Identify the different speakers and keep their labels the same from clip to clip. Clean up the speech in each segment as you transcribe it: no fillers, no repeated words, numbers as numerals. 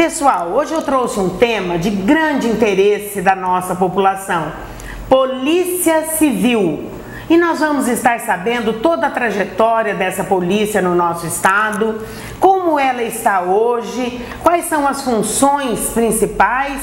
Speaker 1: Pessoal, hoje eu trouxe um tema de grande interesse da nossa população: Polícia Civil. E nós vamos estar sabendo toda a trajetória dessa polícia no nosso estado, como ela está hoje, quais são as funções principais,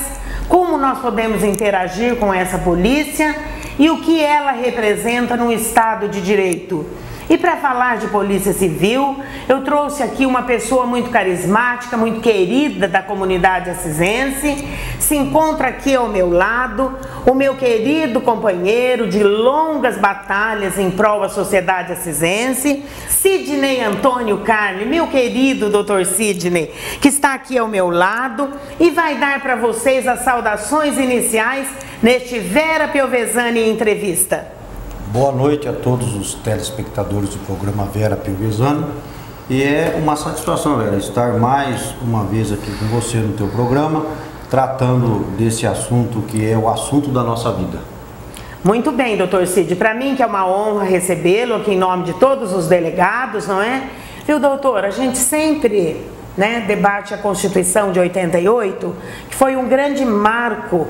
Speaker 1: como nós podemos interagir com essa polícia e o que ela representa no Estado de Direito. E para falar de Polícia Civil, eu trouxe aqui uma pessoa muito carismática, muito querida da comunidade acisense. Se encontra aqui ao meu lado o meu querido companheiro de longas batalhas em prol da sociedade acisense, Sidney Antônio Carli, meu querido doutor Sidney, que está aqui ao meu lado e vai dar para vocês as saudações iniciais neste Vera Piovesani Entrevista.
Speaker 2: Boa noite a todos os telespectadores do programa Vera Piovesani. E é uma satisfação, Vera, estar mais uma vez aqui com você no teu programa, tratando desse assunto que é o assunto da nossa vida.
Speaker 1: Muito bem, doutor Cid. Para mim que é uma honra recebê-lo aqui em nome de todos os delegados, não é? Viu, doutor? A gente sempre, debate a Constituição de 88, que foi um grande marco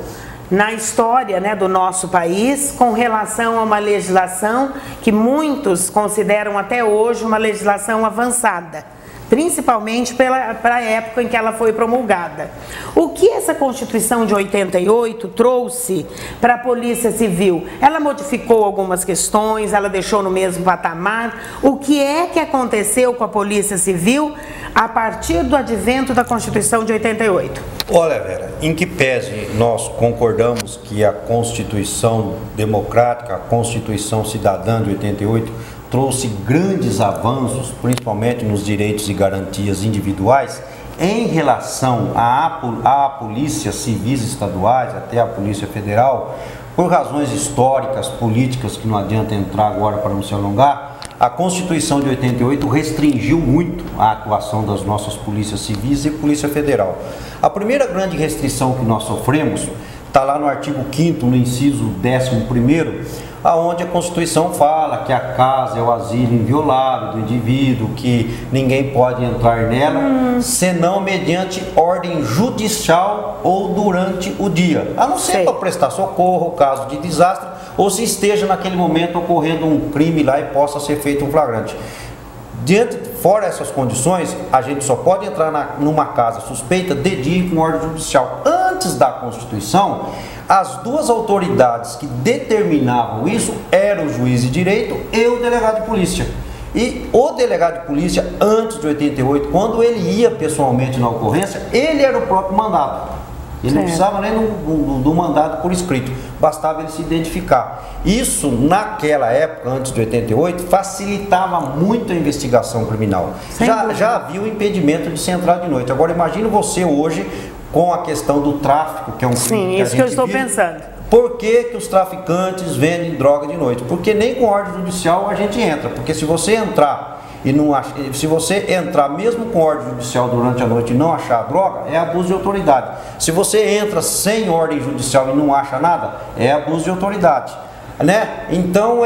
Speaker 1: na história do nosso país com relação a uma legislação que muitos consideram até hoje uma legislação avançada, principalmente para a época em que ela foi promulgada. O que essa Constituição de 88 trouxe para a Polícia Civil? Ela modificou algumas questões, ela deixou no mesmo patamar. O que é que aconteceu com a Polícia Civil a partir do advento da Constituição de 88?
Speaker 2: Olha, Vera, em que pese nós concordamos que a Constituição Democrática, a Constituição Cidadã de 88, trouxe grandes avanços, principalmente nos direitos e garantias individuais, em relação à polícia civis estaduais, até a Polícia Federal, por razões históricas, políticas, que não adianta entrar agora para não se alongar. A Constituição de 88 restringiu muito a atuação das nossas polícias civis e Polícia Federal. A primeira grande restrição que nós sofremos está lá no artigo 5º, no inciso 11º, aonde a Constituição fala que a casa é o asilo inviolável do indivíduo, que ninguém pode entrar nela, senão mediante ordem judicial ou durante o dia, a não ser para prestar socorro, caso de desastre, ou se esteja naquele momento ocorrendo um crime lá e possa ser feito um flagrante. Fora essas condições, a gente só pode entrar numa casa suspeita de dia e com ordem judicial. Antes da Constituição, as duas autoridades que determinavam isso eram o juiz de direito e o delegado de polícia. E o delegado de polícia, antes de 88, quando ele ia pessoalmente na ocorrência, ele era o próprio mandado. Ele não precisava nem do mandado por escrito, bastava ele se identificar. Isso, naquela época, antes de 88, facilitava muito a investigação criminal. Já havia o impedimento de se entrar de noite. Agora, imagine você hoje com a questão do tráfico, que é um crime que a gente
Speaker 1: que eu estou pensando.
Speaker 2: Por que os traficantes vendem droga de noite? Porque nem com ordem judicial a gente entra. Porque se você entrar se você entrar mesmo com ordem judicial durante a noite e não achar a droga, é abuso de autoridade. Se você entra sem ordem judicial e não acha nada, é abuso de autoridade. Então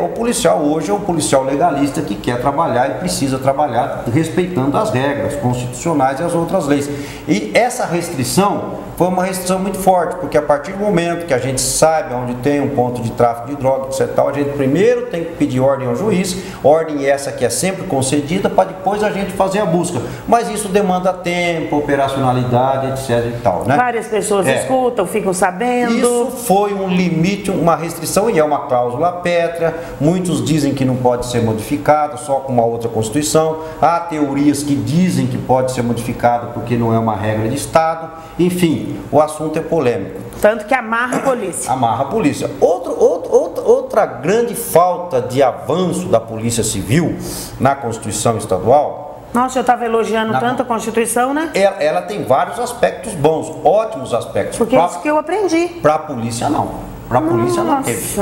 Speaker 2: o policial hoje é um policial legalista que quer trabalhar e precisa trabalhar respeitando as regras constitucionais e as outras leis. E essa restrição foi uma restrição muito forte, porque a partir do momento que a gente sabe onde tem um ponto de tráfico de droga, etc., a gente primeiro tem que pedir ordem ao juiz, ordem essa que é sempre concedida, para depois a gente fazer a busca. Mas isso demanda tempo, operacionalidade, etc. e tal,
Speaker 1: Várias pessoas escutam, ficam sabendo.
Speaker 2: Isso foi um limite, uma restrição, e é uma cláusula pétrea. Muitos dizem que não pode ser modificado, só com uma outra Constituição. Há teorias que dizem que pode ser modificado porque não é uma regra de Estado. Enfim, o assunto é polêmico.
Speaker 1: Tanto que amarra a polícia.
Speaker 2: Amarra a polícia. Outra grande falta de avanço da Polícia Civil na Constituição Estadual.
Speaker 1: Nossa, eu estava elogiando tanto a Constituição,
Speaker 2: Ela tem vários aspectos bons, ótimos aspectos.
Speaker 1: Porque é isso que eu aprendi.
Speaker 2: Para a polícia, não. Para a polícia não teve.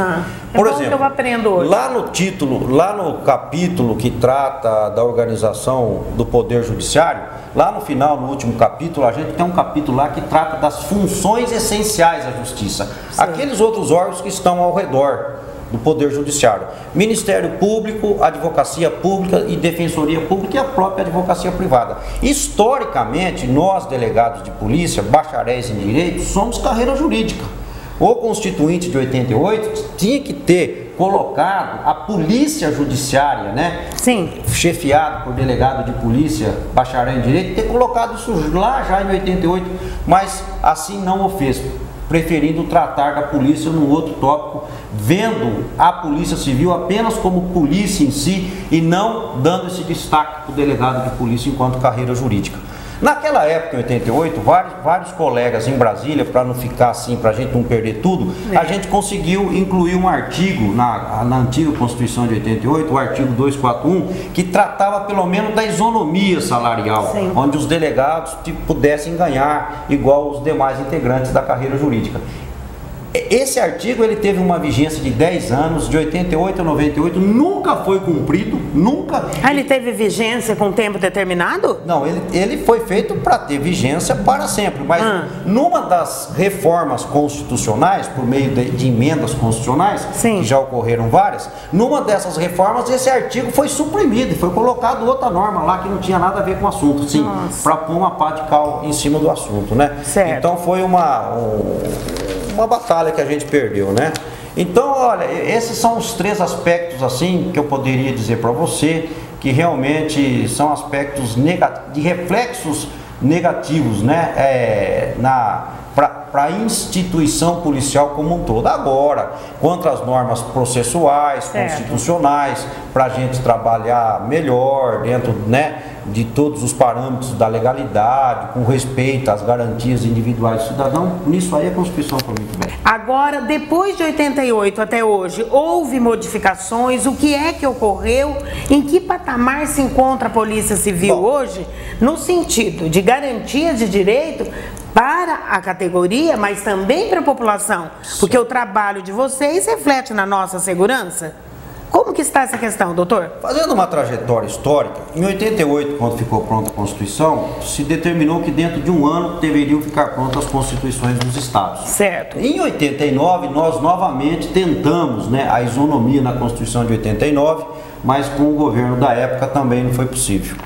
Speaker 1: Por exemplo, que eu aprendo hoje.
Speaker 2: Lá no título, lá no capítulo que trata da organização do Poder Judiciário, lá no final, no último capítulo, a gente tem um capítulo lá que trata das funções essenciais da Justiça. Aqueles outros órgãos que estão ao redor do Poder Judiciário: Ministério Público, Advocacia Pública e Defensoria Pública e a própria Advocacia Privada. Historicamente, nós, delegados de polícia, bacharéis em Direito, somos carreira jurídica. O Constituinte de 88 tinha que ter colocado a Polícia Judiciária, né?
Speaker 1: Sim.
Speaker 2: Chefiado por delegado de polícia, bacharel em Direito, ter colocado isso lá já em 88, mas assim não o fez, preferindo tratar da polícia num outro tópico, vendo a Polícia Civil apenas como polícia em si e não dando esse destaque para o delegado de polícia enquanto carreira jurídica. Naquela época, em 88, vários colegas em Brasília, para não ficar assim, para a gente não perder tudo, a gente conseguiu incluir um artigo na antiga Constituição de 88, o artigo 241, que tratava pelo menos da isonomia salarial, sim, onde os delegados pudessem ganhar igual os demais integrantes da carreira jurídica. Esse artigo ele teve uma vigência de 10 anos, de 88 a 98, nunca foi cumprido, nunca.
Speaker 1: Ah, ele teve vigência com tempo determinado?
Speaker 2: Não, ele foi feito para ter vigência para sempre, mas numa das reformas constitucionais, por meio de emendas constitucionais, sim, que já ocorreram várias, numa dessas reformas esse artigo foi suprimido e foi colocado outra norma lá que não tinha nada a ver com o assunto, sim, para pôr uma pá de cal em cima do assunto, né?
Speaker 1: Certo.
Speaker 2: Então foi uma batalha que a gente perdeu, né? Então, olha, esses são os três aspectos assim que eu poderia dizer para você que realmente são aspectos de reflexos negativos, né? Para a instituição policial como um todo. Agora, quanto às normas processuais, constitucionais, para a gente trabalhar melhor dentro, né, de todos os parâmetros da legalidade, com respeito às garantias individuais do cidadão, nisso aí a Constituição foi muito bem.
Speaker 1: Agora, depois de 88 até hoje, houve modificações? O que é que ocorreu? Em que patamar se encontra a Polícia Civil hoje, no sentido de garantia de direito para a categoria, mas também para a população? Porque o trabalho de vocês reflete na nossa segurança. Como que está essa questão, doutor?
Speaker 2: Fazendo uma trajetória histórica, em 88, quando ficou pronta a Constituição, se determinou que dentro de um ano deveriam ficar prontas as Constituições dos Estados.
Speaker 1: Certo.
Speaker 2: Em 89, nós novamente tentamos, né, a isonomia na Constituição de 89, mas com o governo da época também não foi possível.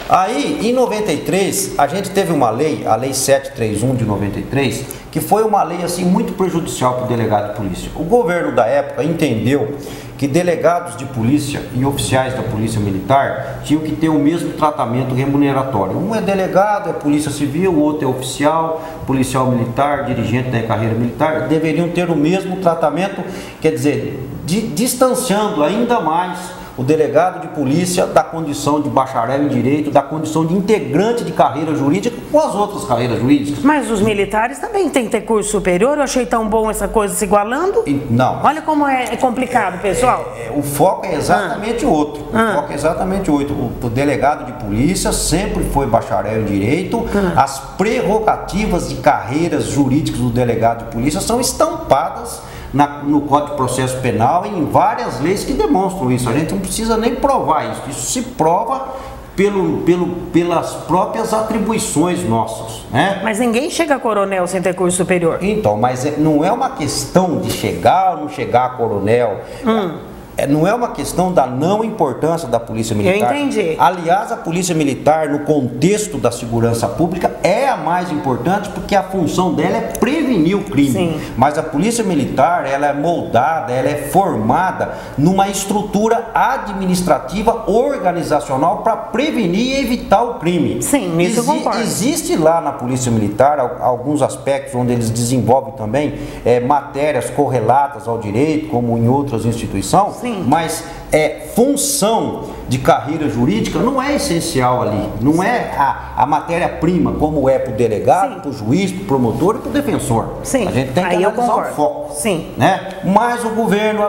Speaker 2: Aí, em 93, a gente teve uma lei, a Lei 731 de 93, que foi uma lei assim muito prejudicial para o delegado de polícia. O governo da época entendeu que delegados de polícia e oficiais da Polícia Militar tinham que ter o mesmo tratamento remuneratório. Um é delegado, é Polícia Civil, o outro é oficial, policial militar, dirigente da carreira militar, deveriam ter o mesmo tratamento, quer dizer, distanciando ainda mais o delegado de polícia da condição de bacharel em direito, da condição de integrante de carreira jurídica com as outras carreiras jurídicas.
Speaker 1: Mas os militares também têm que ter curso superior? Eu achei tão bom essa coisa se igualando.
Speaker 2: Não.
Speaker 1: Olha como é complicado, pessoal.
Speaker 2: O foco é exatamente outro. O foco é exatamente outro. O delegado de polícia sempre foi bacharel em direito. As prerrogativas de carreiras jurídicas do delegado de polícia são estampadas no Código de Processo Penal e em várias leis que demonstram isso. A gente não precisa nem provar isso. Isso se prova pelas próprias atribuições nossas, né?
Speaker 1: Mas ninguém chega a coronel sem ter curso superior.
Speaker 2: Então, mas não é uma questão de chegar ou não chegar a coronel. Não é uma questão da não importância da Polícia Militar.
Speaker 1: Eu entendi.
Speaker 2: Aliás, a Polícia Militar, no contexto da segurança pública, é a mais importante porque a função dela é prevenir o crime.
Speaker 1: Sim.
Speaker 2: Mas a Polícia Militar, ela é moldada, ela é formada numa estrutura administrativa, organizacional para prevenir e evitar o crime.
Speaker 1: Sim, isso eu concordo.
Speaker 2: Existe lá na Polícia Militar alguns aspectos onde eles desenvolvem também matérias correlatas ao direito, como em outras instituições.
Speaker 1: Sim.
Speaker 2: Mas função de carreira jurídica não é essencial ali, não é a matéria-prima como é para o delegado, para o juiz, para o promotor e para o defensor.
Speaker 1: Sim.
Speaker 2: A gente tem que analisar o foco.
Speaker 1: Sim.
Speaker 2: Né? Mas o governo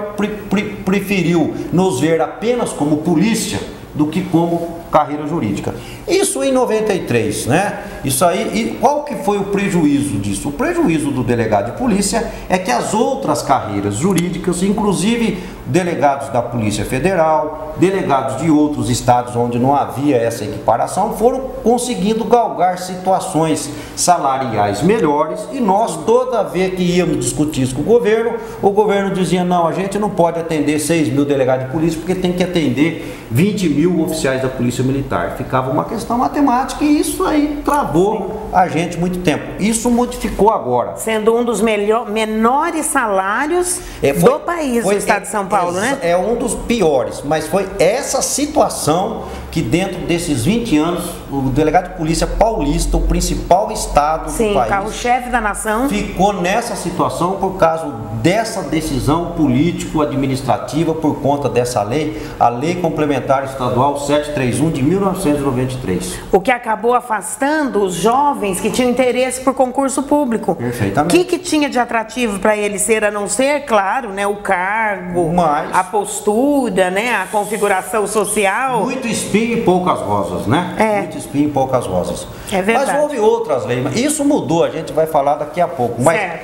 Speaker 2: preferiu nos ver apenas como polícia do que como carreira jurídica. Isso em 93, né? Isso aí, e qual que foi o prejuízo disso? O prejuízo do delegado de polícia é que as outras carreiras jurídicas, inclusive delegados da Polícia Federal, delegados de outros estados onde não havia essa equiparação, foram conseguindo galgar situações salariais melhores, e nós, toda vez que íamos discutir isso com o governo dizia: não, a gente não pode atender 6 mil delegados de polícia porque tem que atender 20 mil oficiais da Polícia Militar. Ficava uma questão matemática e isso aí travou a gente muito tempo. Isso modificou agora.
Speaker 1: Sendo um dos menores salários do país, do estado de São Paulo, né?
Speaker 2: É um dos piores, mas foi essa situação que dentro desses 20 anos, o delegado de polícia paulista, o principal estado do país,
Speaker 1: carro-chefe da nação,
Speaker 2: ficou nessa situação por causa dessa decisão político-administrativa, por conta dessa lei, a Lei Complementar Estadual 731 de 1993.
Speaker 1: O que acabou afastando os jovens que tinham interesse por concurso público.
Speaker 2: Perfeitamente.
Speaker 1: O que tinha de atrativo para ele ser, a não ser, claro, né, o cargo, a postura, né, a configuração social?
Speaker 2: Muito espinho e poucas rosas, né? Muito espinho e poucas rosas.
Speaker 1: É verdade.
Speaker 2: Mas houve outras leis. Isso mudou, a gente vai falar daqui a pouco. Mas,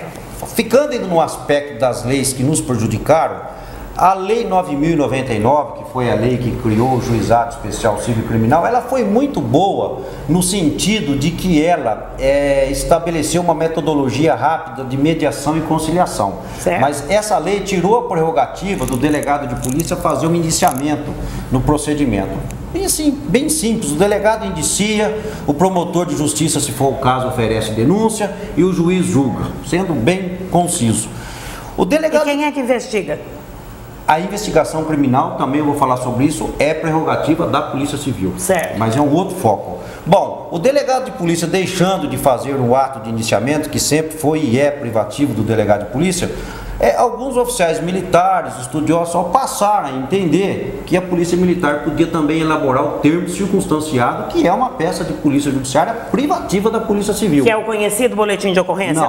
Speaker 2: ficando ainda no aspecto das leis que nos prejudicaram, a Lei 9.099, que foi a lei que criou o Juizado Especial Civil e Criminal, ela foi muito boa no sentido de que ela estabeleceu uma metodologia rápida de mediação e conciliação.
Speaker 1: Certo.
Speaker 2: Mas essa lei tirou a prerrogativa do delegado de polícia fazer um indiciamento no procedimento. Bem simples, o delegado indicia, o promotor de justiça, se for o caso, oferece denúncia e o juiz julga, sendo bem conciso. O delegado...
Speaker 1: E quem é que investiga?
Speaker 2: A investigação criminal, também eu vou falar sobre isso, é prerrogativa da Polícia Civil.
Speaker 1: Certo.
Speaker 2: Mas é um outro foco. Bom, o delegado de polícia, deixando de fazer o ato de indiciamento, que sempre foi e é privativo do delegado de polícia, alguns oficiais militares, estudiosos, só passaram a entender que a Polícia Militar podia também elaborar o termo circunstanciado, que é uma peça de polícia judiciária privativa da Polícia Civil.
Speaker 1: Que é o conhecido boletim de ocorrência?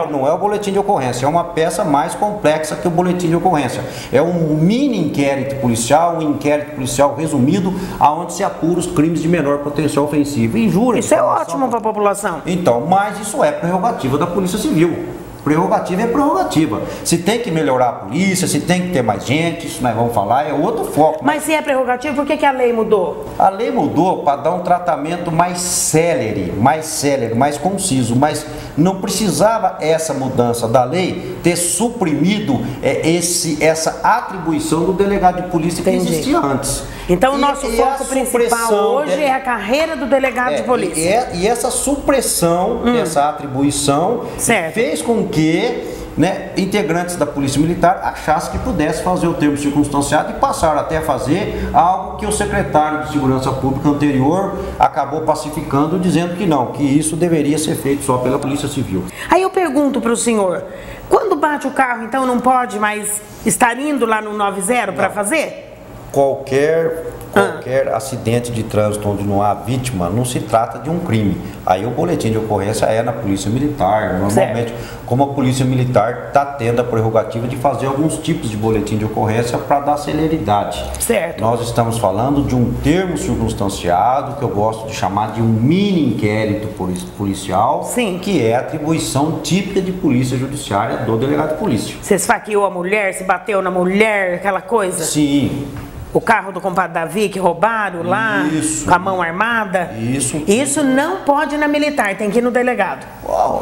Speaker 2: Não é o boletim de ocorrência, é uma peça mais complexa que o boletim de ocorrência. É um mini inquérito policial, um inquérito policial resumido, aonde se apura os crimes de menor potencial ofensivo. Injúria.
Speaker 1: Isso é ótimo para a população.
Speaker 2: Então, mas isso é prerrogativa da Polícia Civil. Prerrogativa é prerrogativa. Se tem que melhorar a polícia, se tem que ter mais gente, isso nós vamos falar, é outro foco.
Speaker 1: Mas se é prerrogativa, por que a lei mudou?
Speaker 2: A lei mudou para dar um tratamento mais célere, mais conciso, mas não precisava essa mudança da lei ter suprimido essa atribuição do delegado de polícia que existia antes.
Speaker 1: Então o nosso foco principal hoje é a carreira do delegado de polícia.
Speaker 2: E essa supressão dessa atribuição fez com que integrantes da Polícia Militar achassem que pudesse fazer o termo circunstanciado e passaram até a fazer algo que o secretário de Segurança Pública anterior acabou pacificando, dizendo que não, que isso deveria ser feito só pela Polícia Civil.
Speaker 1: Aí eu pergunto para o senhor, quando bate o carro, então não pode mais estar indo lá no 90 para fazer?
Speaker 2: Qualquer acidente de trânsito onde não há vítima, não se trata de um crime. Aí o boletim de ocorrência é na Polícia Militar. Normalmente, como a Polícia Militar está tendo a prerrogativa de fazer alguns tipos de boletim de ocorrência para dar celeridade.
Speaker 1: Certo.
Speaker 2: Nós estamos falando de um termo circunstanciado, que eu gosto de chamar de um mini inquérito policial, que é a atribuição típica de polícia judiciária do delegado de polícia.
Speaker 1: Você esfaqueou a mulher, se bateu na mulher, aquela coisa?
Speaker 2: Sim.
Speaker 1: O carro do compadre Davi que roubaram lá, com a mão armada. Isso não pode ir na militar, tem que ir no delegado.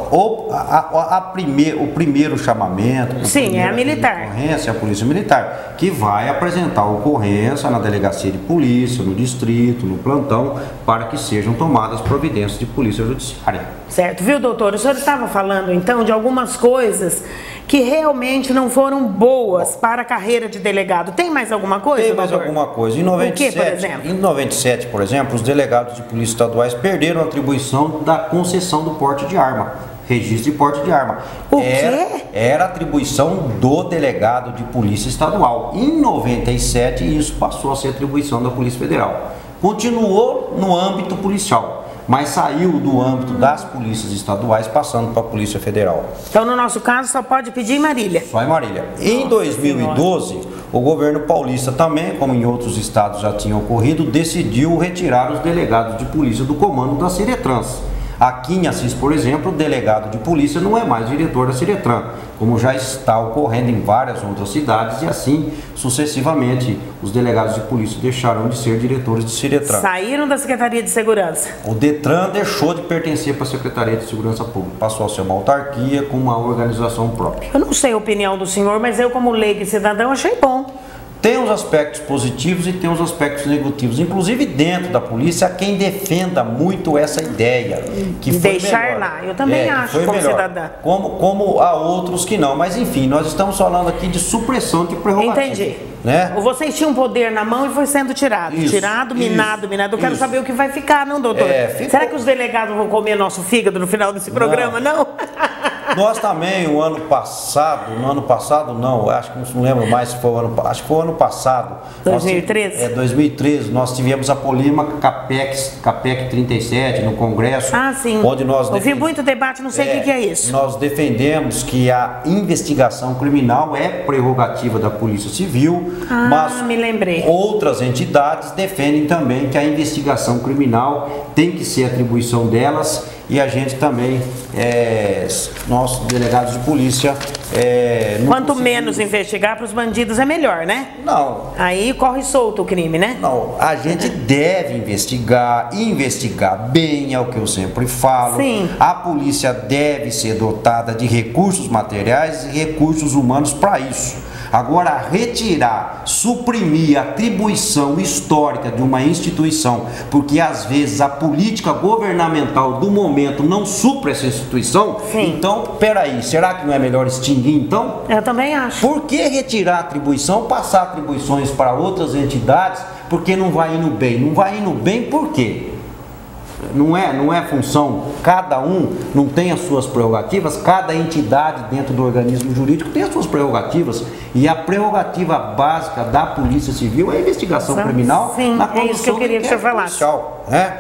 Speaker 2: O primeiro chamamento,
Speaker 1: é a militar.
Speaker 2: É a Polícia Militar, que vai apresentar a ocorrência na delegacia de polícia, no distrito, no plantão, para que sejam tomadas providências de polícia judiciária.
Speaker 1: Certo, viu, doutor? O senhor estava falando então de algumas coisas que realmente não foram boas para a carreira de delegado. Tem mais alguma coisa,
Speaker 2: Tem mais alguma coisa. Em 97, por exemplo, os delegados de polícia estaduais perderam a atribuição da concessão do porte de arma. Registro de porte de arma. Era atribuição do delegado de polícia estadual. Em 97, isso passou a ser atribuição da Polícia Federal. Continuou no âmbito policial, mas saiu do âmbito das polícias estaduais, passando para a Polícia Federal.
Speaker 1: Então, no nosso caso, só pode pedir em Marília.
Speaker 2: Só em Marília. Em 2012, o governo paulista também, como em outros estados já tinha ocorrido, decidiu retirar os delegados de polícia do comando da Ciretrans. Aqui em Assis, por exemplo, o delegado de polícia não é mais diretor da Ciretran, como já está ocorrendo em várias outras cidades, e assim sucessivamente os delegados de polícia deixaram de ser diretores de Ciretran.
Speaker 1: Saíram da Secretaria de Segurança.
Speaker 2: O Detran deixou de pertencer para a Secretaria de Segurança Pública, passou a ser uma autarquia com uma organização própria.
Speaker 1: Eu não sei a opinião do senhor, mas eu, como leigo e cidadão, achei bom.
Speaker 2: Tem os aspectos positivos e tem os aspectos negativos. Inclusive dentro da polícia, há quem defenda muito essa ideia. Que foi
Speaker 1: deixar
Speaker 2: melhor.
Speaker 1: lá, eu também acho, como cidadã.
Speaker 2: Como há outros que não. Mas enfim, nós estamos falando aqui de supressão de prerrogativa.
Speaker 1: Entendi.
Speaker 2: Né?
Speaker 1: Vocês tinham poder na mão e foi sendo tirado.
Speaker 2: Isso,
Speaker 1: tirado, minado. Eu quero saber o que vai ficar, não, doutor? Será que os delegados vão comer nosso fígado no final desse programa, não?
Speaker 2: Nós também, no ano passado não, acho que não lembro mais se foi o ano, acho que foi o ano passado.
Speaker 1: 2013?
Speaker 2: 2013, nós tivemos a polêmica CAPEC 37 no Congresso.
Speaker 1: Ah, sim.
Speaker 2: Onde nós
Speaker 1: ouvi muito debate, não sei o que é isso.
Speaker 2: Nós defendemos que a investigação criminal é prerrogativa da Polícia Civil, mas
Speaker 1: me lembrei.
Speaker 2: Outras entidades defendem também que a investigação criminal tem que ser atribuição delas. E a gente também, nossos delegados de polícia...
Speaker 1: Quanto menos investigar para os bandidos é melhor, né?
Speaker 2: Não.
Speaker 1: Aí corre solto o crime, né?
Speaker 2: Não, a gente deve investigar, e investigar bem, é o que eu sempre falo.
Speaker 1: Sim.
Speaker 2: A polícia deve ser dotada de recursos materiais e recursos humanos para isso. Agora, retirar, suprimir a atribuição histórica de uma instituição, porque às vezes a política governamental do momento não supra essa instituição,
Speaker 1: sim.
Speaker 2: Então, peraí, será que não é melhor extinguir então?
Speaker 1: Eu também acho.
Speaker 2: Por que retirar a atribuição, passar atribuições para outras entidades, porque não vai indo bem? Não vai indo bem por quê? Não é função, cada um não tem as suas prerrogativas, cada entidade dentro do organismo jurídico tem as suas prerrogativas, e a prerrogativa básica da Polícia Civil é a investigação criminal.
Speaker 1: Sim,
Speaker 2: na condução
Speaker 1: é isso que eu queria que você falasse.
Speaker 2: Né?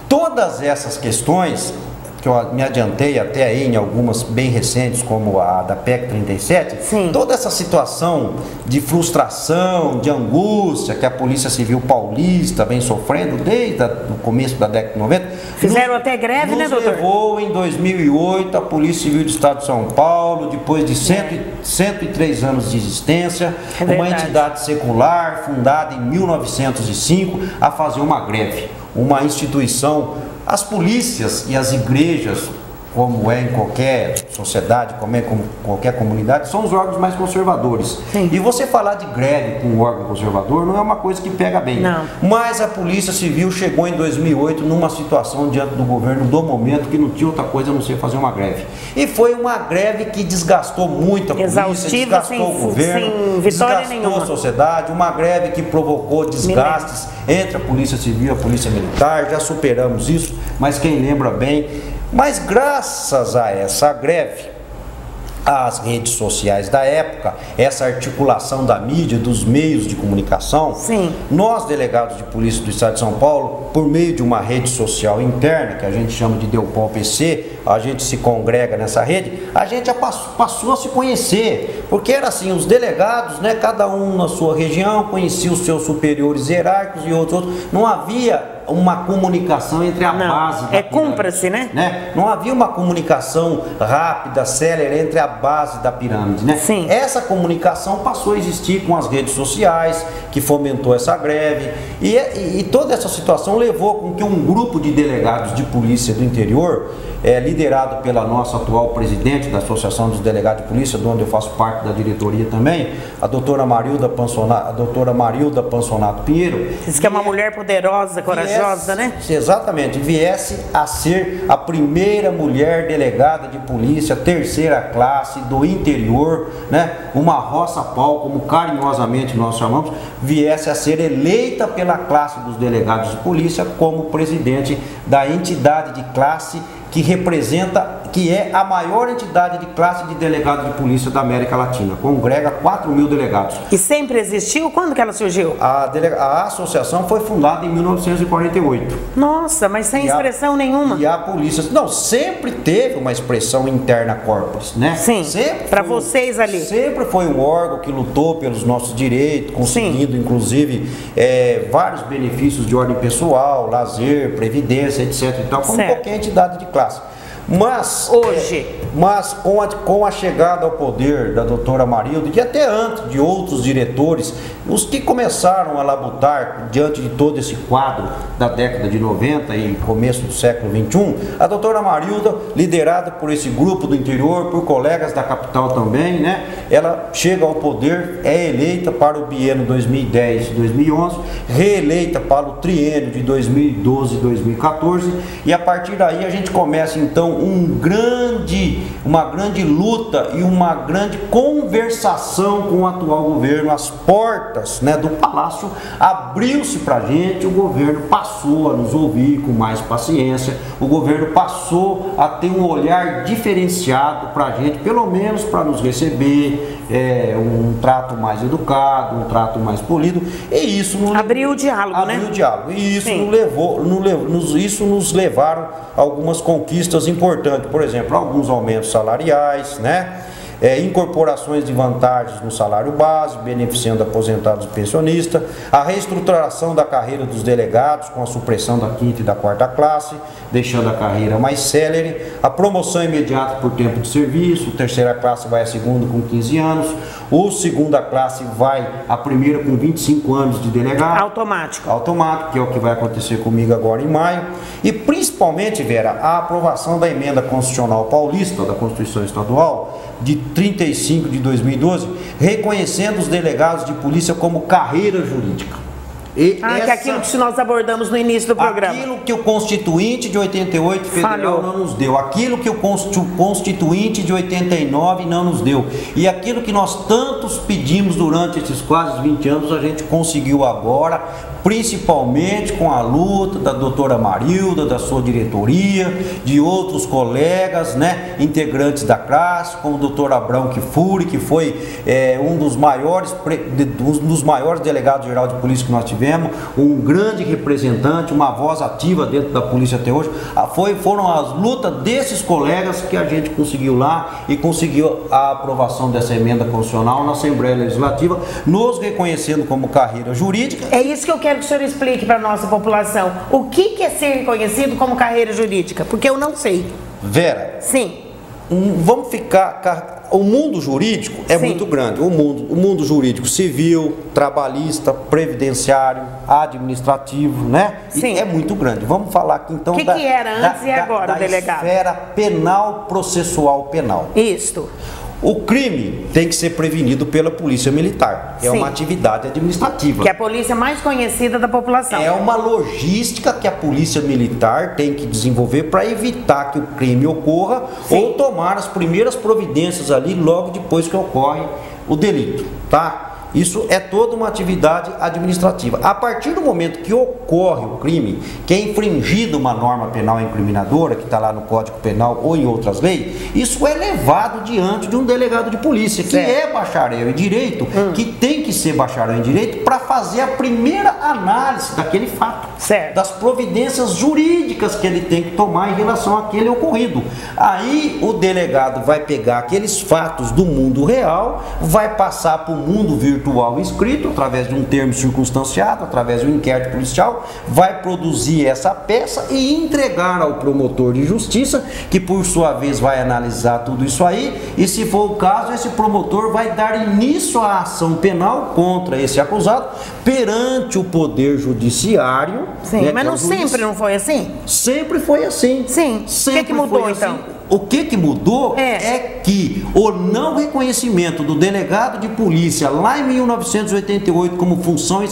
Speaker 2: Todas essas questões, que eu me adiantei até aí em algumas bem recentes, como a da PEC 37,
Speaker 1: sim.
Speaker 2: Toda essa situação de frustração, de angústia que a Polícia Civil paulista vem sofrendo desde o começo da década de 90.
Speaker 1: Fizeram até greve, né, doutor?
Speaker 2: Levou em 2008 a Polícia Civil do Estado de São Paulo, depois de 103 anos de existência, uma entidade secular fundada em 1905, a fazer uma greve, uma instituição. As polícias e as igrejas, como é em qualquer sociedade, como é em qualquer comunidade, são os órgãos mais conservadores.
Speaker 1: Sim.
Speaker 2: E você falar de greve com um órgão conservador não é uma coisa que pega bem.
Speaker 1: Não.
Speaker 2: Mas a Polícia Civil chegou em 2008 numa situação diante do governo do momento que não tinha outra coisa a não ser fazer uma greve. E foi uma greve que desgastou muito a polícia, desgastou o governo, desgastou a sociedade, uma greve que provocou desgastes entre a Polícia Civil e a Polícia Militar. Já superamos isso, mas quem lembra bem. Mas graças a essa greve, as redes sociais da época, essa articulação da mídia, dos meios de comunicação,
Speaker 1: sim.
Speaker 2: Nós, delegados de polícia do Estado de São Paulo, por meio de uma rede social interna, que a gente chama de DEUPOL-PC, a gente se congrega nessa rede, a gente já passou a se conhecer, porque era assim, os delegados, né, cada um na sua região, conhecia os seus superiores hierárquicos e outros, não havia uma comunicação entre a base da pirâmide.
Speaker 1: Cumpra-se, né?
Speaker 2: Não havia uma comunicação rápida, célere entre a base da pirâmide, né?
Speaker 1: Sim.
Speaker 2: Essa comunicação passou a existir com as redes sociais, que fomentou essa greve, e toda essa situação levou com que um grupo de delegados de polícia do interior, liderado pela nossa atual presidente da Associação dos Delegados de Polícia, de onde eu faço parte da diretoria também, a doutora Marilda Pansonato Pinheiro.
Speaker 1: Diz que é uma mulher poderosa, corajosa, né?
Speaker 2: Exatamente, viesse a ser a primeira mulher delegada de polícia, terceira classe do interior, né? Uma roça-pau, como carinhosamente nós chamamos, viesse a ser eleita pela classe dos delegados de polícia como presidente da entidade de classe que representa, que é a maior entidade de classe de delegado de polícia da América Latina. Congrega 4.000 delegados.
Speaker 1: E sempre existiu? Quando que ela surgiu?
Speaker 2: A associação foi fundada em 1948.
Speaker 1: Nossa, mas sem expressão nenhuma.
Speaker 2: E a polícia... Não, sempre teve uma expressão interna corporis, né?
Speaker 1: Sim, para vocês ali.
Speaker 2: Sempre foi um órgão que lutou pelos nossos direitos, conseguindo, inclusive, vários benefícios de ordem pessoal, lazer, previdência, etc. e tal, como qualquer entidade de classe. Mas
Speaker 1: hoje,
Speaker 2: com a chegada ao poder da doutora Marilda, e até antes de outros diretores, os que começaram a labutar diante de todo esse quadro da década de 90 e começo do século 21, a doutora Marilda, liderada por esse grupo do interior, por colegas da capital também, né? Ela chega ao poder, é eleita para o biênio 2010-2011, reeleita para o triênio de 2012-2014, e a partir daí a gente começa então uma grande luta e uma grande conversação com o atual governo. As portas, né, do palácio abriu-se para a gente, o governo passou a nos ouvir com mais paciência, o governo passou a ter um olhar diferenciado para a gente, pelo menos para nos receber, um trato mais educado, um trato mais polido, e isso
Speaker 1: abriu o diálogo, né?
Speaker 2: Abriu o diálogo, e isso nos levaram a algumas conquistas importantes, por exemplo, alguns aumentos salariais, né? Incorporações de vantagens no salário base, beneficiando aposentados e pensionistas, a reestruturação da carreira dos delegados com a supressão da 5ª e da 4ª classe, deixando a carreira mais célere, a promoção imediata por tempo de serviço, a 3ª classe vai a 2ª com 15 anos, o 2ª classe vai a 1ª com 25 anos de delegado.
Speaker 1: Automático,
Speaker 2: que é o que vai acontecer comigo agora em maio, e principalmente, Vera, a aprovação da emenda constitucional paulista, da Constituição Estadual, de 35 de 2012, reconhecendo os delegados de polícia como carreira jurídica.
Speaker 1: Que é aquilo que nós abordamos no início do programa.
Speaker 2: Aquilo que o Constituinte de 88 federal não nos deu, aquilo que o Constituinte de 89 não nos deu, e aquilo que nós tantos pedimos durante esses quase 20 anos, a gente conseguiu agora, principalmente com a luta da doutora Marilda, da sua diretoria, de outros colegas, né, integrantes da classe, como o doutor Abrão Kifuri, que foi um dos maiores delegados geral de polícia que nós tivemos, um grande representante, uma voz ativa dentro da polícia até hoje. Foram as lutas desses colegas que a gente conseguiu lá e conseguiu a aprovação dessa emenda constitucional na Assembleia Legislativa, nos reconhecendo como carreira jurídica.
Speaker 1: É isso que eu quero que o senhor explique para a nossa população. O que é ser reconhecido como carreira jurídica? Porque eu não sei.
Speaker 2: Vera.
Speaker 1: Sim.
Speaker 2: Vamos ficar... O mundo jurídico é muito grande. O mundo jurídico civil, trabalhista, previdenciário, administrativo, né?
Speaker 1: Sim.
Speaker 2: É muito grande. Vamos falar aqui então
Speaker 1: que era antes e agora, delegado?
Speaker 2: Da esfera penal, processual penal.
Speaker 1: Isto.
Speaker 2: O crime tem que ser prevenido pela polícia militar. É uma atividade administrativa.
Speaker 1: Que é a polícia mais conhecida da população.
Speaker 2: É uma logística que a polícia militar tem que desenvolver para evitar que o crime ocorra ou tomar as primeiras providências ali logo depois que ocorre o delito, tá? Isso é toda uma atividade administrativa. A partir do momento que ocorre o crime, que é infringida uma norma penal incriminadora, que está lá no Código Penal ou em outras leis, isso é levado diante de um delegado de polícia, que é bacharel em direito, que tem que ser bacharel em direito para fazer a primeira análise daquele fato, das providências jurídicas que ele tem que tomar em relação àquele ocorrido. Aí o delegado vai pegar aqueles fatos do mundo real, vai passar para o mundo virtual escrito, através de um termo circunstanciado, através de um inquérito policial, vai produzir essa peça e entregar ao promotor de justiça, que por sua vez vai analisar tudo isso aí, e se for o caso, esse promotor vai dar início à ação penal contra esse acusado perante o Poder Judiciário.
Speaker 1: Sim, né, mas não sempre não foi assim?
Speaker 2: Sempre foi assim.
Speaker 1: Sim. O que mudou então?
Speaker 2: O que mudou é que o não reconhecimento do delegado de polícia lá em 1988 como função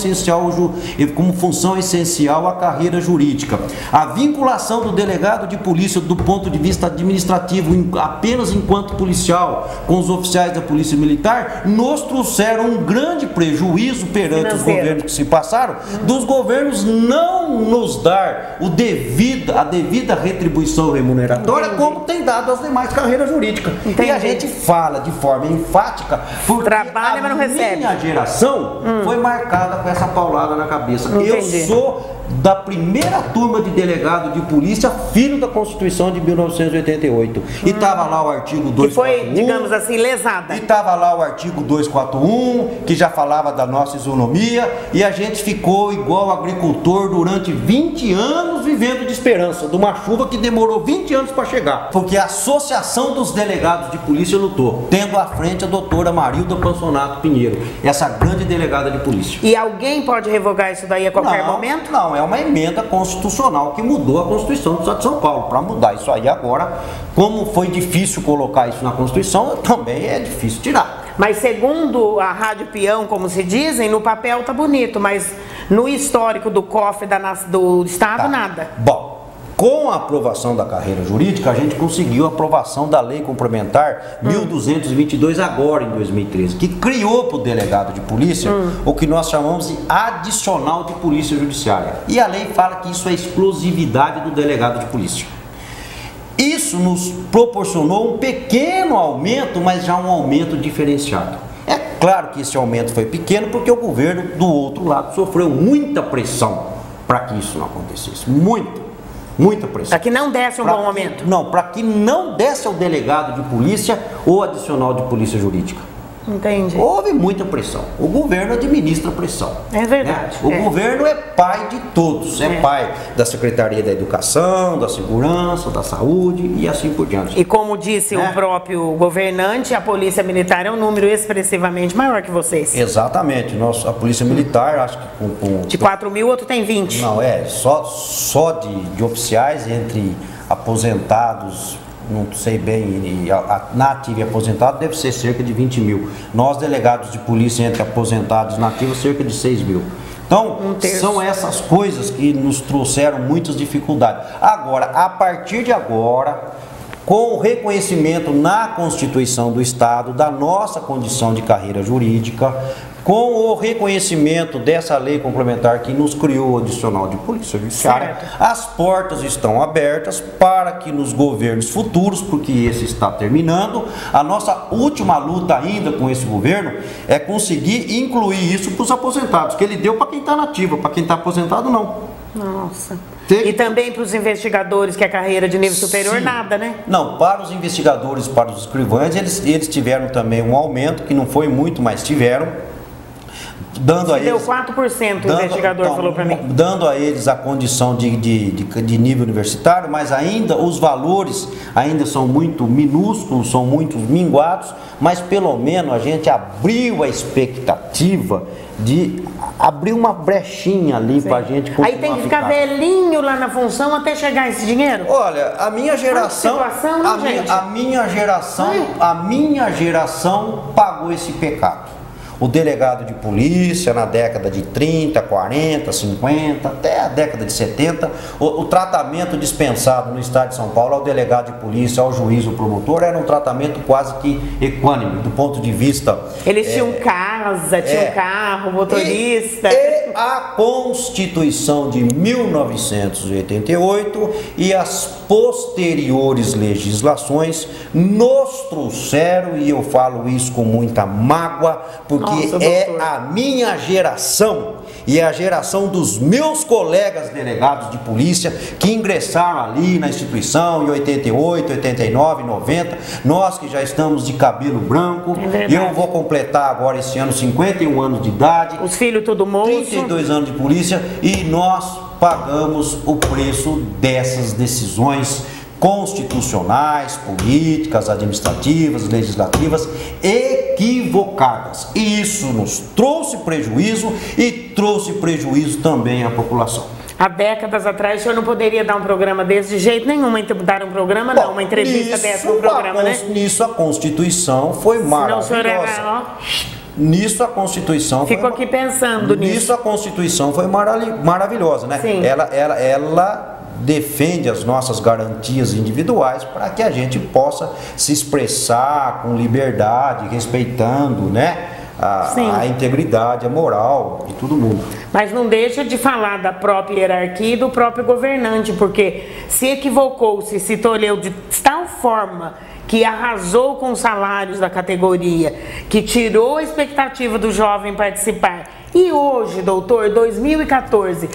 Speaker 2: essencial à carreira jurídica, a vinculação do delegado de polícia do ponto de vista administrativo apenas enquanto policial com os oficiais da polícia militar, nos trouxeram um grande prejuízo perante os governos que se passaram, dos governos não nos dar a devida retribuição remuneratória, como tem consolidado as demais carreiras jurídicas.
Speaker 1: Entendi.
Speaker 2: E a gente fala de forma enfática, porque
Speaker 1: trabalha, mas não recebe.
Speaker 2: Minha geração foi marcada com essa paulada na cabeça.
Speaker 1: Entendi.
Speaker 2: Eu sou da primeira turma de delegado de polícia, filho da Constituição de 1988. E estava lá o artigo 241.
Speaker 1: Que foi, digamos assim, lesada.
Speaker 2: E estava lá o artigo 241, que já falava da nossa isonomia, e a gente ficou igual agricultor durante 20 anos vivendo de esperança, de uma chuva que demorou 20 anos para chegar. Porque a Associação dos Delegados de Polícia lutou, tendo à frente a doutora Marilda Pansonato Pinheiro, essa grande delegada de polícia.
Speaker 1: E alguém pode revogar isso daí a qualquer momento?
Speaker 2: Não, é uma emenda constitucional que mudou a Constituição do Estado de São Paulo. Para mudar isso aí agora, como foi difícil colocar isso na Constituição, também é difícil tirar.
Speaker 1: Mas segundo a Rádio Peão, como se dizem, no papel tá bonito, mas no histórico do cofre do Estado, nada.
Speaker 2: Bom, com a aprovação da carreira jurídica, a gente conseguiu a aprovação da Lei Complementar 1222 agora em 2013, que criou para o delegado de polícia o que nós chamamos de adicional de polícia judiciária. E a lei fala que isso é exclusividade do delegado de polícia. Isso nos proporcionou um pequeno aumento, mas já um aumento diferenciado. É claro que esse aumento foi pequeno porque o governo do outro lado sofreu muita pressão para que isso não acontecesse. Muita pressão.
Speaker 1: Para que não desse um bom aumento.
Speaker 2: Não, para que não desse ao delegado de polícia ou adicional de polícia jurídica.
Speaker 1: Entendi.
Speaker 2: Houve muita pressão. O governo administra pressão.
Speaker 1: É verdade.
Speaker 2: Né? O governo é pai de todos. É pai da Secretaria da Educação, da Segurança, da Saúde e assim por diante.
Speaker 1: E como disse o próprio governante, a Polícia Militar é um número expressivamente maior que vocês.
Speaker 2: Exatamente. A Polícia Militar, acho que
Speaker 1: de 4 mil, outro tem 20.
Speaker 2: Não, só de oficiais entre aposentados, não sei bem, nativo e aposentado deve ser cerca de 20 mil. Nós, delegados de polícia entre aposentados e nativos, cerca de 6 mil. Então, são essas coisas que nos trouxeram muitas dificuldades. Agora, a partir de agora, com o reconhecimento na Constituição do Estado da nossa condição de carreira jurídica, com o reconhecimento dessa lei complementar que nos criou o adicional de polícia judiciária, as portas estão abertas para que nos governos futuros, porque esse está terminando, a nossa última luta ainda com esse governo é conseguir incluir isso para os aposentados, que ele deu para quem está nativo, para quem está aposentado não.
Speaker 1: Nossa. E também para os investigadores, que é carreira de nível superior, nada, né?
Speaker 2: Não, para os investigadores, para os escrivães, eles tiveram também um aumento, que não foi muito, mas tiveram.
Speaker 1: Deu 4%, o investigador falou para mim.
Speaker 2: Dando a eles a condição de nível universitário, mas ainda os valores ainda são muito minúsculos, são muito minguados, mas pelo menos a gente abriu a expectativa de abrir uma brechinha ali para a gente continuar.
Speaker 1: Aí tem que ficar velhinho lá na função até chegar esse dinheiro?
Speaker 2: Olha, a minha geração, a minha geração pagou esse pecado. O delegado de polícia na década de 30, 40, 50, até a década de 70, o tratamento dispensado no estado de São Paulo ao delegado de polícia, ao juiz, ao promotor, era um tratamento quase que equânime, do ponto de vista...
Speaker 1: Eles tinham casa, tinham carro, motorista...
Speaker 2: E a Constituição de 1988 e as posteriores legislações nos trouxeram, e eu falo isso com muita mágoa, porque é a minha geração e a geração dos meus colegas delegados de polícia que ingressaram ali na instituição em 88, 89, 90, nós que já estamos de cabelo branco, eu vou completar agora esse ano 51 anos de idade,
Speaker 1: os filhos tudo moço,
Speaker 2: 32 anos de polícia, e nós pagamos o preço dessas decisões constitucionais, políticas, administrativas, legislativas equivocadas. E isso nos trouxe prejuízo e trouxe prejuízo também à população.
Speaker 1: Há décadas atrás, o senhor não poderia dar um programa desse de jeito nenhum, dar um programa, não, uma entrevista dessa no programa, né?
Speaker 2: Nisso a Constituição foi maravilhosa. Nisso a Constituição
Speaker 1: ficou aqui pensando nisso.
Speaker 2: Nisso a Constituição foi maravilhosa, né?
Speaker 1: Sim.
Speaker 2: Ela defende as nossas garantias individuais para que a gente possa se expressar com liberdade, respeitando, né, a integridade, a moral de todo mundo.
Speaker 1: Mas não deixa de falar da própria hierarquia e do próprio governante, porque se equivocou-se, se tolheu de tal forma que arrasou com os salários da categoria, que tirou a expectativa do jovem participar. E hoje, doutor, 2014,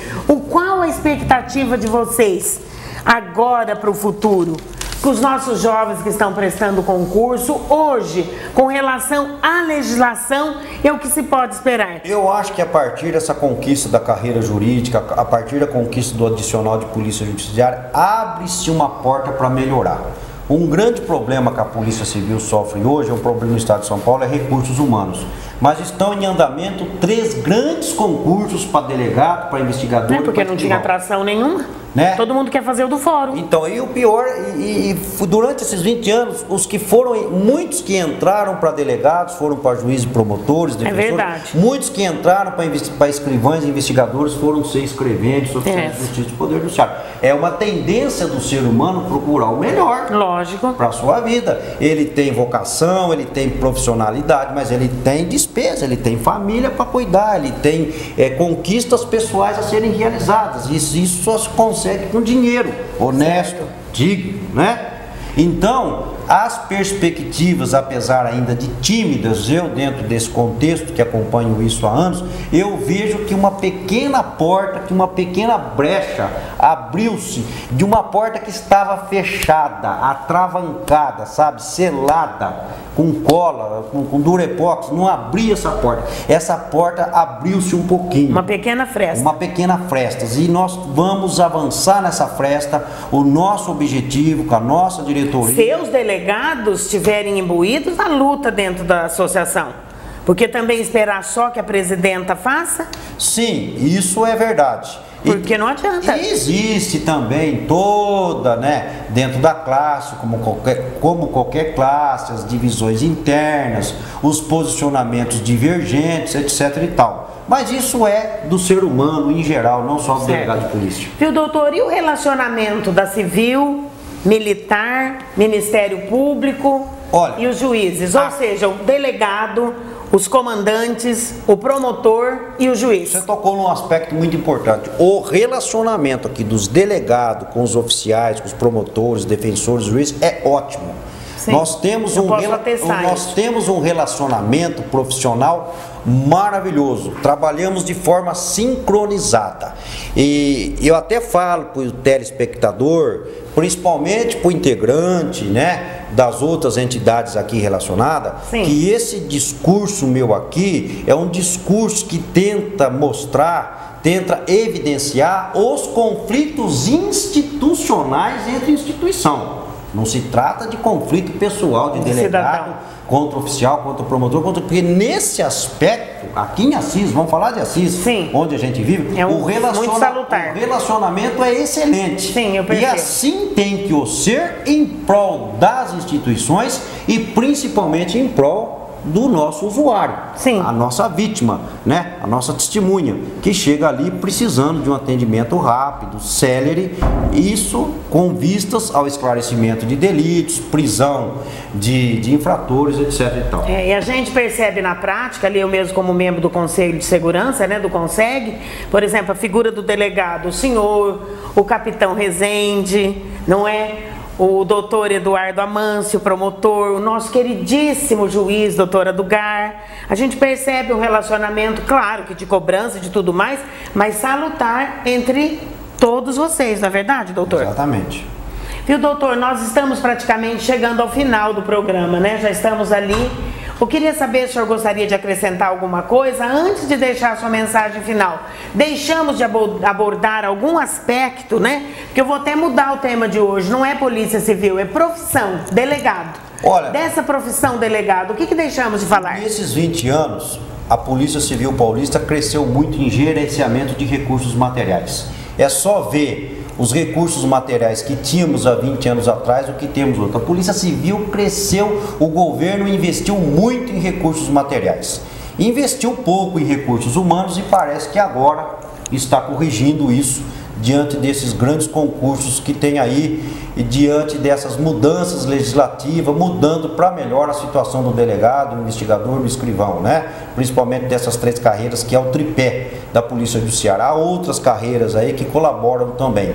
Speaker 1: qual a expectativa de vocês agora para o futuro? Com os nossos jovens que estão prestando concurso, hoje, com relação à legislação, é o que se pode esperar?
Speaker 2: Eu acho que a partir dessa conquista da carreira jurídica, a partir da conquista do adicional de polícia judiciária, abre-se uma porta para melhorar. Um grande problema que a Polícia Civil sofre hoje, é um problema no Estado de São Paulo, é recursos humanos. Mas estão em andamento 3 grandes concursos para delegado, para investigador.
Speaker 1: Não é porque não tinha atração nenhuma? Né? Todo mundo quer fazer o do fórum.
Speaker 2: Então, e o pior, durante esses 20 anos, muitos que entraram para delegados foram para juízes e promotores, defensores.
Speaker 1: É verdade.
Speaker 2: Muitos que entraram para escrivães e investigadores foram ser escreventes, oficiais de justiça do Poder Judiciário. É uma tendência do ser humano procurar o melhor.
Speaker 1: Lógico.
Speaker 2: Para a sua vida. Ele tem vocação, ele tem profissionalidade, mas ele tem despesa, ele tem família para cuidar, ele tem conquistas pessoais a serem realizadas. Isso só se consegue com dinheiro honesto, digno, né? Então, as perspectivas, apesar ainda de tímidas, eu dentro desse contexto que acompanho isso há anos, eu vejo que uma pequena porta, que uma pequena brecha abriu-se de uma porta que estava fechada, atravancada, sabe, selada, com cola, com durepox, não abria essa porta. Essa porta abriu-se um pouquinho.
Speaker 1: Uma pequena fresta.
Speaker 2: Uma pequena fresta. E nós vamos avançar nessa fresta. O nosso objetivo, com a nossa diretoria...
Speaker 1: Seus delegados estiverem imbuídos na luta dentro da associação. Porque também esperar só que a presidenta faça?
Speaker 2: Sim, isso é verdade.
Speaker 1: Porque não adianta.
Speaker 2: E existe também toda, né, dentro da classe, como qualquer classe, as divisões internas, os posicionamentos divergentes, etc. e tal. Mas isso é do ser humano em geral, não só do delegado de polícia.
Speaker 1: Viu, doutor, e o relacionamento da civil, militar, Ministério Público e os juízes? Ou seja, o delegado, os comandantes, o promotor e o juiz.
Speaker 2: Você tocou num aspecto muito importante. O relacionamento aqui dos delegados com os oficiais, com os promotores, defensores, juízes é ótimo.
Speaker 1: Sim,
Speaker 2: nós temos um relacionamento profissional maravilhoso. Trabalhamos de forma sincronizada. E eu até falo para o telespectador, principalmente para o integrante, né, das outras entidades aqui relacionadas, que esse discurso meu aqui é um discurso que tenta mostrar, tenta evidenciar os conflitos institucionais entre instituição. Não se trata de conflito pessoal de delegado contra o oficial, contra o promotor, porque nesse aspecto, aqui em Assis, vamos falar de Assis, onde a gente vive,
Speaker 1: o
Speaker 2: relacionamento é excelente.
Speaker 1: Sim, eu percebo.
Speaker 2: E assim tem que ser em prol das instituições e principalmente em prol do nosso usuário, a nossa vítima, né? A nossa testemunha, que chega ali precisando de um atendimento rápido, célere, isso com vistas ao esclarecimento de delitos, prisão de infratores, etc. e tal.
Speaker 1: E a gente percebe na prática, ali eu mesmo como membro do Conselho de Segurança, né, do CONSEG, por exemplo, a figura do delegado, o senhor, o capitão Rezende, não é? O doutor Eduardo Amâncio, promotor, o nosso queridíssimo juiz, doutora Dugar. A gente percebe um relacionamento, claro que de cobrança e de tudo mais, mas salutar entre todos vocês, não é verdade, doutor?
Speaker 2: Exatamente.
Speaker 1: Viu, doutor, nós estamos praticamente chegando ao final do programa, né? Já estamos ali. Eu queria saber se o senhor gostaria de acrescentar alguma coisa antes de deixar a sua mensagem final. Deixamos de abordar algum aspecto, né? Porque eu vou até mudar o tema de hoje. Não é polícia civil, é profissão, delegado.
Speaker 2: Olha,
Speaker 1: dessa profissão delegado, o que deixamos de falar?
Speaker 2: Nesses 20 anos, a Polícia Civil Paulista cresceu muito em gerenciamento de recursos materiais. É só ver os recursos materiais que tínhamos há 20 anos atrás, o que temos hoje. A Polícia Civil cresceu, o governo investiu muito em recursos materiais. Investiu pouco em recursos humanos e parece que agora está corrigindo isso diante desses grandes concursos que tem aí e diante dessas mudanças legislativas, mudando para melhor a situação do delegado, do investigador, do escrivão, né? Principalmente dessas 3 carreiras que é o tripé da Polícia Judiciária. Há outras carreiras aí que colaboram também.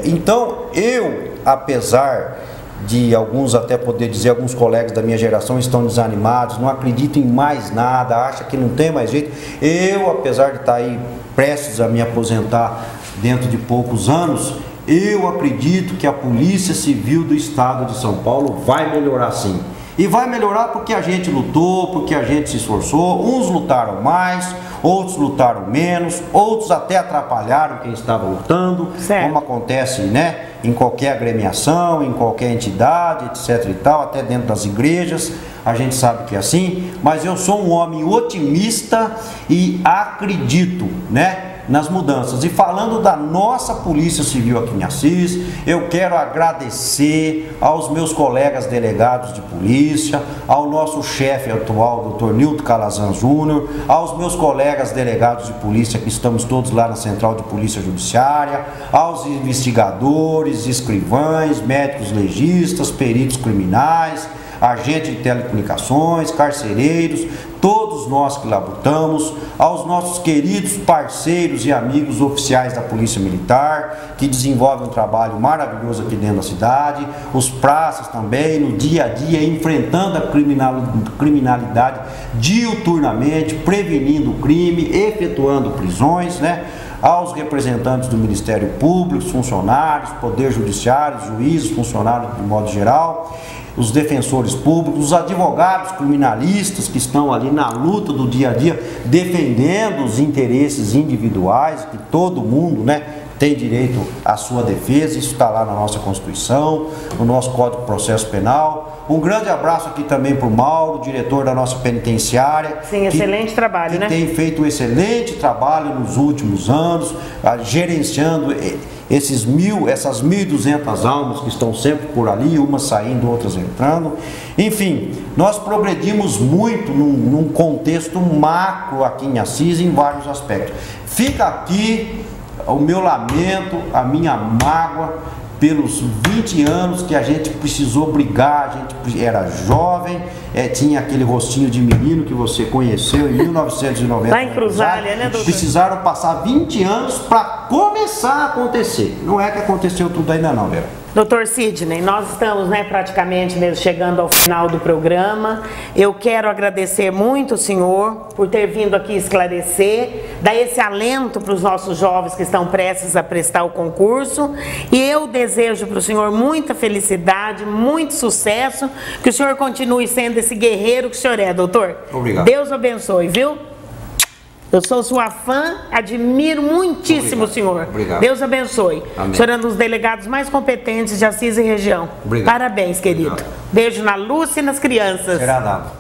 Speaker 2: Então, eu, apesar de alguns até poder dizer, alguns colegas da minha geração estão desanimados, não acreditam em mais nada, acham que não tem mais jeito. Eu, apesar de estar aí prestes a me aposentar dentro de poucos anos, eu acredito que a Polícia Civil do Estado de São Paulo vai melhorar sim. E vai melhorar porque a gente lutou, porque a gente se esforçou. Uns lutaram mais, outros lutaram menos, outros até atrapalharam quem estava lutando, certo, como acontece, né, em qualquer agremiação, em qualquer entidade, etc e tal, até dentro das igrejas, a gente sabe que é assim. Mas eu sou um homem otimista e acredito, né, nas mudanças. E falando da nossa Polícia Civil aqui em Assis, eu quero agradecer aos meus colegas delegados de polícia, ao nosso chefe atual, Dr. Nilton Calazan Júnior, aos meus colegas delegados de polícia, que estamos todos lá na Central de Polícia Judiciária, aos investigadores, escrivães, médicos legistas, peritos criminais, agentes de telecomunicações, carcereiros, todos nós que labutamos, aos nossos queridos parceiros e amigos oficiais da Polícia Militar, que desenvolvem um trabalho maravilhoso aqui dentro da cidade, os praças também, no dia a dia, enfrentando a criminalidade diuturnamente, prevenindo o crime, efetuando prisões, né? Aos representantes do Ministério Público, funcionários, Poder Judiciário, juízes, funcionários de modo geral, os defensores públicos, os advogados criminalistas que estão ali na luta do dia a dia, defendendo os interesses individuais, que todo mundo, né, tem direito à sua defesa. Isso está lá na nossa Constituição, no nosso Código de Processo Penal. Um grande abraço aqui também para o Mauro, diretor da nossa penitenciária.
Speaker 1: Sim, excelente trabalho, né?
Speaker 2: Que tem feito um excelente trabalho nos últimos anos, gerenciando essas 1.200 almas que estão sempre por ali, umas saindo, outras entrando. Enfim, nós progredimos muito num contexto macro aqui em Assis, em vários aspectos. Fica aqui o meu lamento, a minha mágoa pelos 20 anos que a gente precisou brigar. A gente era jovem, tinha aquele rostinho de menino que você conheceu em 1990.
Speaker 1: Lá em Cruzália, né, doutor?
Speaker 2: Precisaram passar 20 anos para começar a acontecer. Não é que aconteceu tudo ainda não, Vera.
Speaker 1: Doutor Sidney, nós estamos, né, praticamente mesmo chegando ao final do programa. Eu quero agradecer muito o senhor por ter vindo aqui esclarecer, dar esse alento para os nossos jovens que estão prestes a prestar o concurso. E eu desejo para o senhor muita felicidade, muito sucesso, que o senhor continue sendo esse guerreiro que o senhor é, doutor.
Speaker 2: Obrigado.
Speaker 1: Deus abençoe, viu? Eu sou sua fã, admiro muitíssimo o senhor.
Speaker 2: Obrigado.
Speaker 1: Deus abençoe.
Speaker 2: Amém.
Speaker 1: O senhor é um dos delegados mais competentes de Assis e região.
Speaker 2: Obrigado.
Speaker 1: Parabéns, querido.
Speaker 2: Obrigado.
Speaker 1: Beijo na Lúcia e nas crianças.
Speaker 2: Será dado.